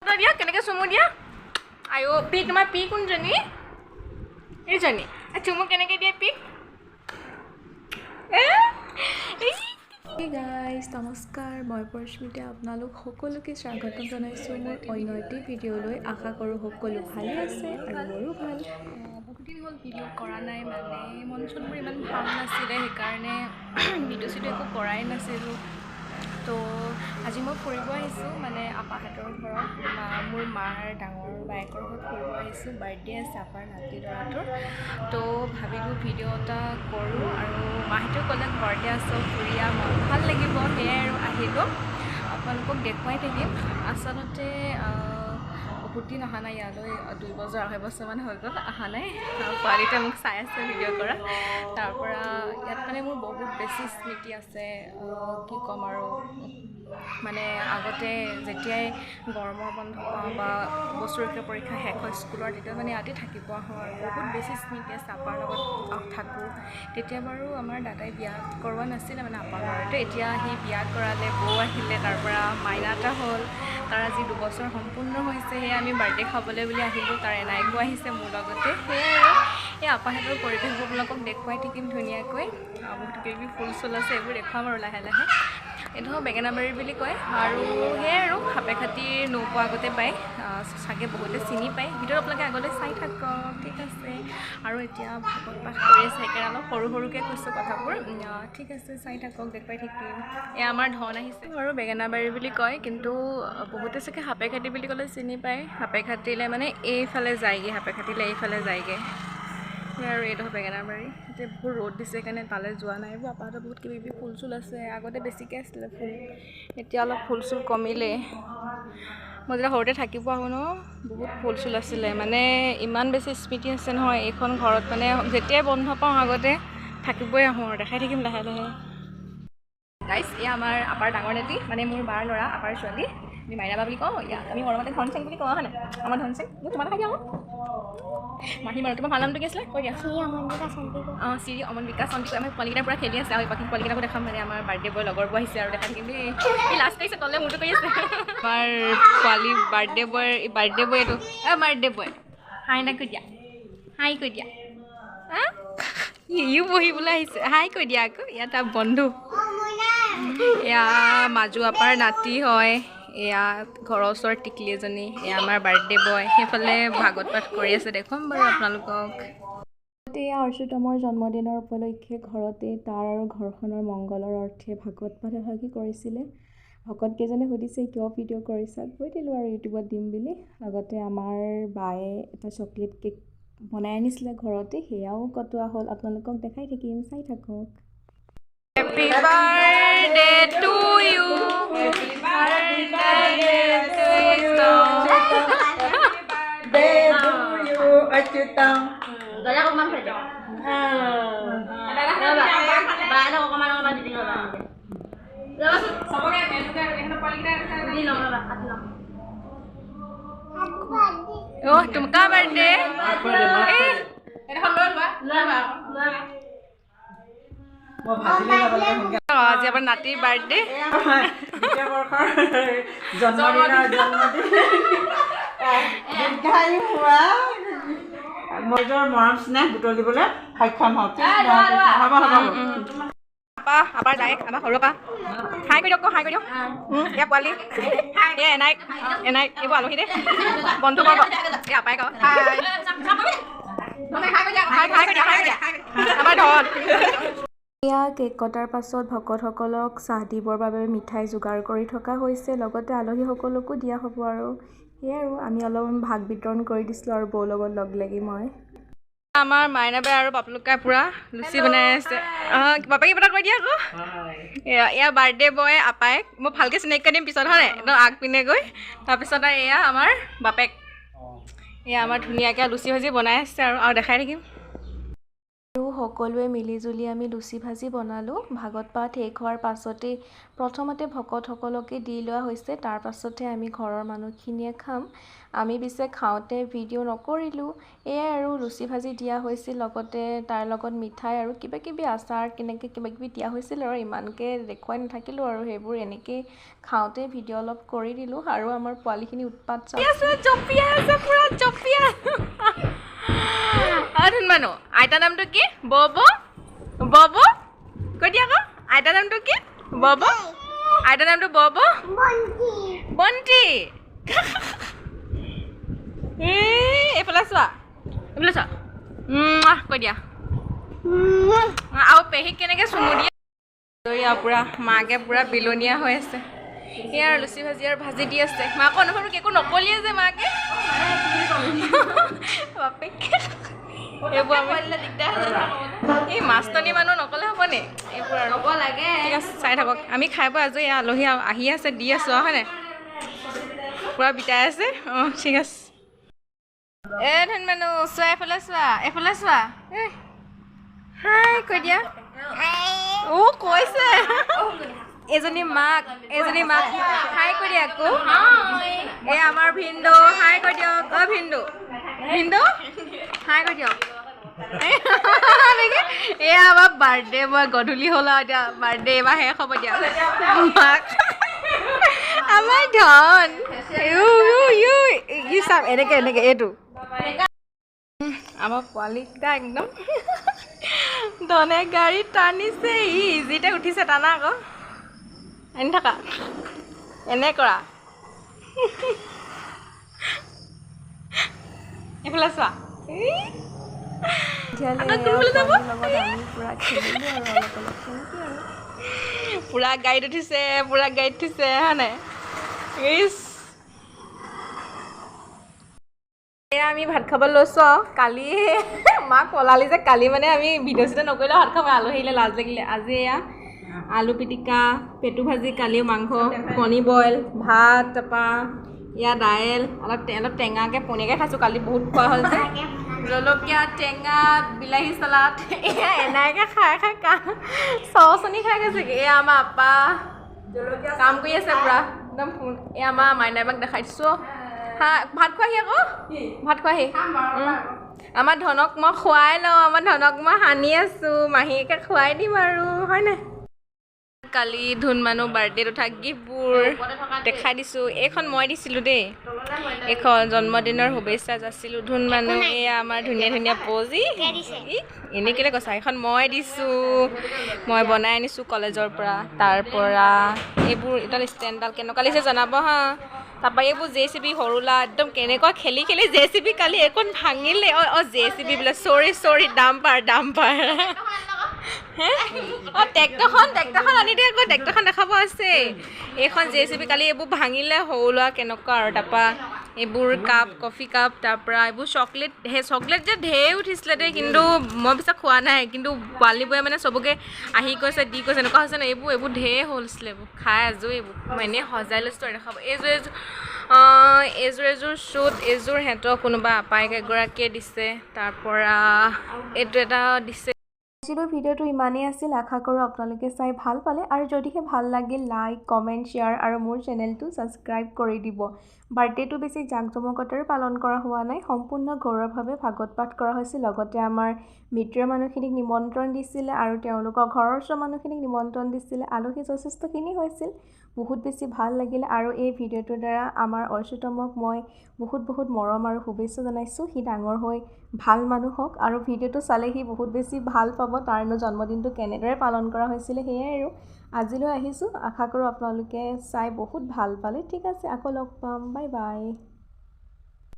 এটা দিয়া কেনেকৈ চুমু দিয়া আইও পি তোমাৰ পি কোনজনী এইজনী চুমু কেনেকৈ দিয়ে পি Hey guys, নমস্কাৰ মই পৰিস্মিতা আপোনালোক সকলোকে স্বাগতম জনাইছোঁ মোৰ অন্য এটি ভিডিঅ'লৈ আশা কৰোঁ সকলো ভালে আছে আৰু মোৰো ভাল বহুত দিন হ'ল ভিডিঅ' কৰা নাই মানে মন চনবোৰ ইমান ভাল নাছিলে সেইকাৰণে ভিডিঅ' চিডিঅ' একো কৰাই নাছিলোঁ তো আজি মই ফুৰিব আহিছোঁ মানে আপাহঁতৰ ঘৰত মোৰ মাৰ ডাঙৰ বায়েকৰ ঘৰত ফুৰিব আহিছোঁ বাৰ্থডে আছে আপাৰ নাতি ল'ৰাটোৰ তো ভাবিলোঁ ভিডিঅ' এটা কৰোঁ আৰু মাহঁতেও ক'লে ঘৰতে আছোঁ ফুৰিয়া মন ভাল লাগিব সেয়াই আৰু আহিলোঁ আপোনালোকক দেখুৱাই থাকিম আচলতে বহুত দিন অহা নাই ইয়ালৈ 2 বছৰ 2.5 বছৰমান হৈ গ'ল অহা নাই পোৱালিতে মোক চাই আছে ভিডিঅ' কৰা তাৰপৰা ইয়াত মানে মোৰ বহুত বেছি স্মৃতি আছে কি ক'ম আৰু মানে আগতে যেতিয়াই গৰমৰ বন্ধ পাওঁ বা বছৰেকীয়া পৰীক্ষা শেষ হয় স্কুলৰ তেতিয়া মানে ইয়াতে থাকিব হয় বহুত বেছি স্মৃতি আছে আপাৰ লগত থাকোঁ তেতিয়া বাৰু আমাৰ দাদাই বিয়া কৰোৱা নাছিলে মানে আপাৰ ল'ৰাটো এতিয়া সি বিয়া কৰালে বৌ আহিলে তাৰপৰা মাইনা এটা হ'ল তাৰ আজি 2 বছৰ সম্পূৰ্ণ হৈছে সেয়া আমি বাৰ্থডে খাবলৈ বুলি আহিলোঁ তাৰ এনাইকো আহিছে মোৰ লগতে সেয়াই আৰু এই আপাহঁতৰ পৰিৱেশবোৰ আপোনালোকক দেখুৱাই থাকিম ধুনীয়াকৈ বহুত কিবি ফুল চুল আছে এইবোৰ দেখুৱাম আৰু লাহে লাহে এইটো বেঙেনাবাৰী বুলি কয় আৰু সেয়াই আৰু সাপেখাতিৰ নৌপোৱা আগতে পায় চাগে বহুতে চিনি পায় ভিডিঅ'ত আপোনালোকে আগলৈ চাই থাকক ঠিক আছে আৰু এতিয়া ভাগত পাঠ কৰি আছে সেইকাৰণে অলপ সৰু সৰুকৈ কৈছোঁ কথাবোৰ ঠিক আছে চাই থাকক দেখুৱাই থাকিম এয়া আমাৰ ধন আহিছে আৰু বেঙেনাবাৰী বুলি কয় কিন্তু বহুতে চাগে সাপেখাতি বুলি ক'লে চিনি পায় সাপেখাতিলৈ মানে এইফালে যায়গৈ সাপেখাতিলৈ এইফালে যায়গৈ আৰু এইটো বেঙেনাবাৰী এতিয়া বহুত ৰ'দ দিছে সেইকাৰণে তালৈ যোৱা নাই এইবোৰ আপাহঁতৰ বহুত কিবি ফুল চুল আছে আগতে বেছিকৈ আছিলে ফুল এতিয়া অলপ ফুল চুল কমিলে মই যেতিয়া সৰুতে থাকিব আহোঁ ন বহুত ফুল চুল আছিলে মানে ইমান বেছি স্মৃতি আছে নহয় এইখন ঘৰত মানে যেতিয়াই বন্ধ পাওঁ আগতে থাকিবই আহোঁ আৰু দেখাই থাকিম লাহে লাহে গাইছ এয়া আমাৰ আপাৰ ডাঙৰ নাতি মানে মোৰ বাৰ ল'ৰা আপাৰ ছোৱালী আমি মাইনাবা বুলি কওঁ ইয়াক আমি মৰমতে ধন চেং বুলি কওঁ হয়নে আমাৰ ধন চেং মোক তোমাৰ দেখাই দিয়া আকৌ মাহী বাৰু তোমাৰ ভাল নামটো কি আছিলে কৈ দিয়া চিৰি অমন বিকাশ চন্তি আমি পোৱালিকেইটাৰ পৰা খেলি আছে আৰু বাকী পোৱালিকেইটাকো দেখাম মানে আমাৰ বাৰ্থডে বয় লগৰবোৰ আহিছে আৰু দেখাই থাকিম দেই এই লাষ্ট আহিছে তলে মোৰটো কৰি আছে আমাৰ পোৱালি বাৰ্থডে বয় এইটো বাৰ্থডে বয় হাই না কৈ দিয়া হাই কৈ দিয়া ইও বহিবলৈ আহিছে হাই কৈ দিয়া আকৌ ইয়াত বন্ধু এয়া মাজু আপাৰ নাতি হয় এয়া ঘৰৰ ওচৰত টিকলি এজনী এয়া আমাৰ বাৰ্থডে বয় সেইফালে ভাগত পাঠ কৰি আছে দেখুৱাম বাৰু আপোনালোকক এয়া অৰ্চুতমৰ জন্মদিনৰ উপলক্ষে ঘৰতে তাৰ আৰু ঘৰখনৰ মংগলৰ অৰ্থে ভাগৱত পাঠ এভাগি কৰিছিলে ভকতকেইজনে সুধিছে কিয় ভিডিঅ' কৰিছা কৈ দিলোঁ আৰু ইউটিউবত দিম বুলি লগতে আমাৰ বায়ে এটা চকলেট কেক বনাই আনিছিলে ঘৰতে সেয়াও কটোৱা হ'ল আপোনালোকক দেখাই থাকিম চাই থাকক Happy birthday to you. Happy birthday to you. Happy birthday to you, Achyutang. Dala ko man pwede. Ba ano ko man dito ko lang. Labas. Sabagay, ano pala Hindi lang ba at lang. Oh, tumka birthday. Eh. Ano ka ba? Lama. আজি আপোনাৰ নাতিৰ birthday মজৰ মৰম স্নেহ বুটলিবলৈ সক্ষম হওক হ'ব upper direct আমাৰ সৰুৰ পৰা হাই কৰি দিয়ক হাই কৰি দিয়ক এয়া পোৱালি এয়া এনাইক এইবোৰ আলহী দে বন্ধু বৰ্গ এই আপাই কওঁ আমাৰ ধন এয়া কেক কটাৰ পাছত ভকতসকলক চাহ দিবৰ বাবে মিঠাই যোগাৰ কৰি থকা হৈছে লগতে আলহীসকলকো দিয়া হ'ব আৰু সেয়াই আৰু আমি অলপ ভাগ বিতৰণ কৰি দিছিলোঁ আৰু বৌৰ লগত লগ লাগি মই আমাৰ মাইনাবাই আৰু পাপলুকাই পুৰা লুচি বনাই আছে বাপেকে কিবা এটা কৈ দিয়া আকৌ এয়া বাৰ্থডে বয় আপায়েক মই ভালকৈ চিনাকি দিম পিছত হয় একদম আগপিনে গৈ তাৰপিছত আৰু এয়া আমাৰ বাপেক এয়া আমাৰ ধুনীয়াকৈ লুচি ভাজি বনাই আছে আৰু দেখাই থাকিম আৰু সকলোৱে মিলিজুলি আমি লুচি ভাজি বনালোঁ। ভাগত পাত শেষ হোৱাৰ পাছতেই প্ৰথমতে ভকতসকলকে দি লোৱা হৈছে, তাৰ পাছতহে আমি ঘৰৰ মানুহখিনিয়ে খাম। আমি পিছে খাওঁতে ভিডিঅ' নকৰিলোঁ। এয়াই আৰু লুচি ভাজি দিয়া হৈছিল, লগতে তাৰ লগত মিঠাই আৰু কিবাকিবি আচাৰ কেনেকৈ কিবাকিবি দিয়া হৈছিল আৰু ইমানকৈ দেখুৱাই নাথাকিলোঁ আৰু সেইবোৰ এনেকৈ খাওঁতে ভিডিঅ' অলপ কৰি দিলোঁ। আৰু আমাৰ পোৱালিখিনি উৎপাত মানুহ আইতাৰ নামটো কি? বব কৈ দিয়া আকৌ আইতাৰ নামটো কি? বব। আইতাৰ নামটো বব বন্তি। এইফালে চোৱা কৈ দিয়া। আৰু পেহীক কেনেকৈ চুমু দিয়ে পুৰা মাকে পুৰা বিলনীয়া হৈ আছে। সেয়া আৰু লুচি ভাজি আৰু ভাজি দি আছে। মাকৰ অনুভৱটো একো নকলিয়ে যে মাকে বাপেক এইবোৰ এই মাষ্টনী মানুহ নকলে হ'বনে? এইবোৰ আৰু হ'ব লাগে। ঠিক আছে চাই থাকক। আমি খাই বৈ আজৰি আলহী আহি আছে দি আছোঁ আৰু হয়নে? পুৰা বিটাই আছে। অঁ ঠিক আছে। ধন মানুহ চোৱা এইফালে চোৱা হাই কৈ দিয়া। কৈছে এজনী মাক হাই কৈ দিয়া আকৌ। এই আমাৰ ভিন্দু হাই কৈ দিয়ক। ভিন্দু হাই কৈ দিয়ক। এয়া আমাৰ বাৰ্থডে মই গধূলি হ'ল আৰু এতিয়া বাৰ্থডে এইবাৰ শেষ হ'ব দিয়া। মাক আমাৰ ধন চাম এনেকে এইটো আমাৰ পোৱালিকেইটা একদম ধনে গাড়ীত টানিছে। ইজিতে উঠিছে টানা আকৌ আনি থাকা এনে কৰা। এইফালে চোৱা পুৰা গাড়ীত উঠিছে হয় নাই? এয়া আমি ভাত খাব লৈছোঁ আৰু কালি মাক পলালি যে কালি মানে আমি ভিডিঅ' চিডিঅ' নকৰিলে ভাত খাব আলহী আহিলে লাজ লাগিলে। আজি এয়া আলু পিটিকা পেটু ভাজি কালিও মাংস কণী বইল ভাত তাৰপৰা এয়া দাইল অলপ টেঙাকৈ পনীয়াকৈ খাইছোঁ। কালি বহুত খোৱা হ'ল যে জলকীয়া টেঙা বিলাহী চালাড এয়া এনেকৈ খাই চচনি খাই গৈছেগৈ। এয়া আমাৰ আপা কাম কৰি আছে পুৰা একদম। এয়া আমাৰ মাইনাবাক দেখাই দিছোঁ। হা ভাত খোৱাহি আকৌ ভাত খোৱাহি। আমাৰ ধনক মই খুৱাই লওঁ। আমাৰ ধনক মই সানি আছোঁ। মাহীকে খুৱাই দিম আৰু হয়নে? কালি ধুন মানুহ বাৰ্থডেত উঠা গিফ্টবোৰ দেখাই দিছোঁ। এইখন মই দিছিলোঁ দেই। এইখন জন্মদিনৰ শুভেচ্ছা যাচিলোঁ ধুন মানুহ। এয়া আমাৰ ধুনীয়া ধুনীয়া পজি এনেই কেলৈ কৈছা? এইখন মই দিছোঁ। মই বনাই আনিছোঁ কলেজৰ পৰা। তাৰপৰা এইবোৰ এডাল ষ্টেণ্ডডাল কেনেকুৱা লাগিছে জনাব হা। তাৰপৰা এইবোৰ JCB সৰুলা একদম কেনেকুৱা খেলি JCB কালি এইখন ভাঙিলে। JCB বোলে চৰি ডাম্পাৰ ট্ৰেক্টৰখন আনি দিয়ে আকৌ। ট্ৰেক্টৰখন দেখাব আছে। এইখন JCB কালি এইবোৰ ভাঙিলে সৰু ল'ৰা কেনেকুৱা আৰু। তাৰপৰা এইবোৰ কফি কাপ তাৰপৰা এইবোৰ চকলেট যে ঢেৰ উঠিছিলে দেই, কিন্তু মই পিছত খোৱা নাই। কিন্তু পোৱালিবোৰে মানে চবকে আহি কৈছে দি কৈছে এনেকুৱা হৈছে ন। এইবোৰ ঢেৰ হৈছিলে। এইবোৰ খাই আজৰি। এইবোৰ মই এনেই সজাই লৈছোঁ আৰু দেখাব। এইযোৰ শ্বুট এইযোৰ সিহঁতৰ কোনোবা আপায়েক এগৰাকীয়ে দিছে। তাৰপৰা এইটো এটা দিছে। আজিলৈ ভিডিঅ'টো ইমানেই আছিল। আশা কৰোঁ আপোনালোকে চাই ভাল পালে আৰু যদিহে ভাল লাগিল লাইক কমেণ্ট শ্বেয়াৰ আৰু মোৰ চেনেলটো ছাবস্ক্ৰাইব কৰি দিব। বাৰ্থডেটো বেছি জাকজমকতাৰে পালন কৰা হোৱা নাই। সম্পূৰ্ণ ঘৰুৱাভাৱে ভাগৱত পাঠ কৰা হৈছিল। লগতে আমাৰ মিত্ৰৰ মানুহখিনিক নিমন্ত্ৰণ দিছিলে আৰু তেওঁলোকৰ ঘৰৰ ওচৰৰ মানুহখিনিক নিমন্ত্ৰণ দিছিলে। আলহী যথেষ্টখিনি হৈছিল। বহুত বেছি ভাল লাগিলে আৰু এই ভিডিঅ'টোৰ দ্বাৰা আমাৰ অৰ্চুতমক মই বহুত মৰম আৰু শুভেচ্ছা জনাইছোঁ। সি ডাঙৰ হৈ ভাল মানুহ হওক আৰু ভিডিঅ'টো চালে সি বহুত বেছি ভাল পাব। তাৰনো জন্মদিনটো কেনেদৰে পালন কৰা হৈছিলে সেয়াই আৰু আজিলৈ আহিছোঁ। আশা কৰোঁ আপোনালোকে চাই বহুত ভাল পালে। ঠিক আছে আকৌ লগ পাম। Bye bye.